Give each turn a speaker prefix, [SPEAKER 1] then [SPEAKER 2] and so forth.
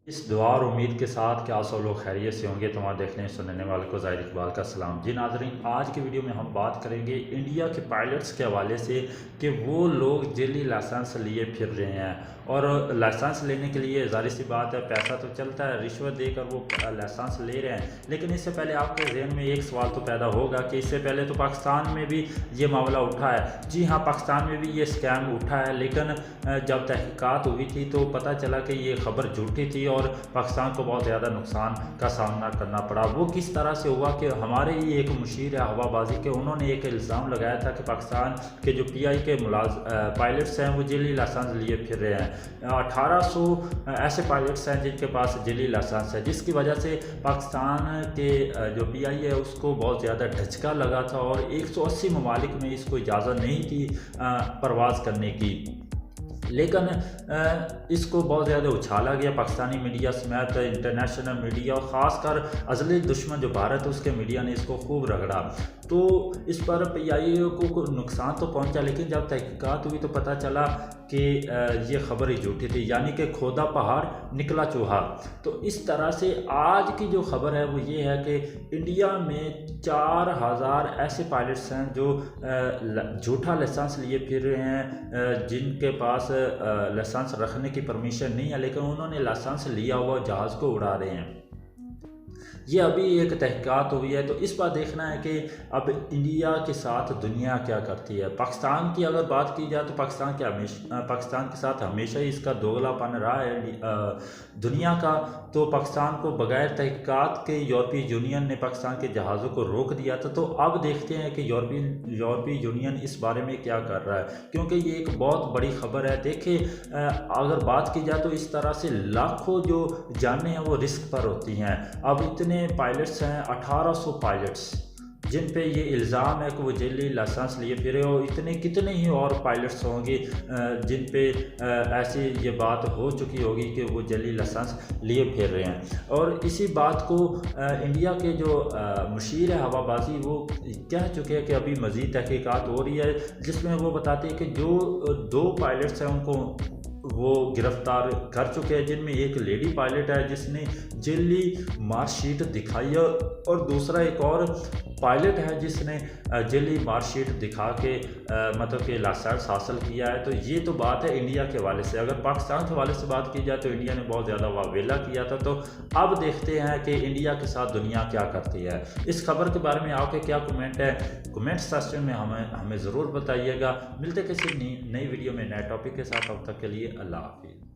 [SPEAKER 1] اس دعا اور امید کے ساتھ کہ آپ سب لوگ خیریت سے ہوں گے، تمہارے دیکھنے سننے والوں کو ظاہر اقبال کا سلام۔ جی ناظرین، آج کی ویڈیو میں ہم بات کریں گے انڈیا کے پائلٹس کے حوالے سے کہ وہ لوگ جعلی لائسنس لیے پھر رہے ہیں، اور لائسنس لینے کے لیے ظاہر سی بات ہے پیسہ تو چلتا ہے، رشوت دے کر وہ لائسنس لے رہے ہیں۔ لیکن اس سے پہلے آپ کے ذہن میں ایک سوال تو پیدا ہوگا کہ اس سے پہلے تو پاکستان میں بھی یہ معاملہ اٹھا ہے۔ جی ہاں، پاکستان میں بھی یہ اسکیم اٹھا ہے، لیکن جب تحقیقات ہوئی تھی تو پتہ چلا کہ یہ خبر جھوٹی تھی اور پاکستان کو بہت زیادہ نقصان کا سامنا کرنا پڑا۔ وہ کس طرح سے ہوا کہ ہمارے ہی ایک مشیر ہے ہوا بازی کے، انہوں نے ایک الزام لگایا تھا کہ پاکستان کے جو پی آئی کے پائلٹس ہیں وہ جعلی لائسنس لیے پھر رہے ہیں۔ 1800 ایسے پائلٹس ہیں جن کے پاس جعلی لائسنس ہے، جس کی وجہ سے پاکستان کے جو پی آئی ہے اس کو بہت زیادہ دھچکا لگا تھا، اور 180 ممالک میں اس کو اجازت نہیں تھی پرواز کرنے کی۔ لیکن اس کو بہت زیادہ اچھالا گیا، پاکستانی میڈیا سمیت انٹرنیشنل میڈیا، اور خاص کر ازلی دشمن جو بھارت اس کے میڈیا نے اس کو خوب رگڑا۔ تو اس پر پی آئی اے کو نقصان تو پہنچا، لیکن جب تحقیقات ہوئی تو پتہ چلا کہ یہ خبر ہی جھوٹی تھی، یعنی کہ کھودا پہاڑ نکلا چوہا۔ تو اس طرح سے آج کی جو خبر ہے وہ یہ ہے کہ انڈیا میں 4000 ایسے پائلٹس ہیں جو جھوٹا لائسنس لیے پھر رہے ہیں، جن کے پاس لائسنس رکھنے کی پرمیشن نہیں ہے، لیکن انہوں نے لائسنس لیا ہوا جہاز کو اڑا رہے ہیں۔ یہ ابھی ایک تحقیقات ہوئی ہے، تو اس پر دیکھنا ہے کہ اب انڈیا کے ساتھ دنیا کیا کرتی ہے۔ پاکستان کی اگر بات کی جائے تو پاکستان کے ساتھ ہمیشہ ہی اس کا دوگلا پن رہا ہے دنیا کا۔ تو پاکستان کو بغیر تحقیقات کے یورپی یونین نے پاکستان کے جہازوں کو روک دیا تھا۔ تو اب دیکھتے ہیں کہ یورپی یونین اس بارے میں کیا کر رہا ہے، کیونکہ یہ ایک بہت بڑی خبر ہے۔ دیکھیں، اگر بات کی جائے تو اس طرح سے لاکھوں جو جانیں ہیں وہ رسک پر ہوتی ہیں۔ اب اتنے پائلٹس ہیں، 1800 پائلٹس جن پہ یہ الزام ہے کہ وہ جعلی لائسنس لیے پھرے، اور اتنے کتنے ہی اور پائلٹس ہوں گے جن پہ ایسی یہ بات ہو چکی ہوگی کہ وہ جعلی لائسنس لیے پھر رہے ہیں۔ اور اسی بات کو انڈیا کے جو مشیر ہے ہوا بازی وہ کہہ چکے ہیں کہ ابھی مزید تحقیقات ہو رہی ہے، جس میں وہ بتاتے ہیں کہ جو 2 پائلٹس ہیں ان کو وہ گرفتار کر چکے ہیں، جن میں ایک لیڈی پائلٹ ہے جس نے جعلی مارک شیٹ دکھائی ہے، اور دوسرا ایک اور پائلٹ ہے جس نے جعلی مارک شیٹ دکھا کے مطلب کہ لائسنس حاصل کیا ہے۔ تو یہ تو بات ہے انڈیا کے حوالے سے۔ اگر پاکستان کے حوالے سے بات کی جائے تو انڈیا نے بہت زیادہ واویلا کیا تھا۔ تو اب دیکھتے ہیں کہ انڈیا کے ساتھ دنیا کیا کرتی ہے۔ اس خبر کے بارے میں آپ کے کیا کمنٹ ہے، کمنٹ سیکشن میں ہمیں ضرور بتائیے گا۔ ملتے کسی نئی ویڈیو میں نئے ٹاپک کے ساتھ، اب تک کے لیے اللہ حافظ۔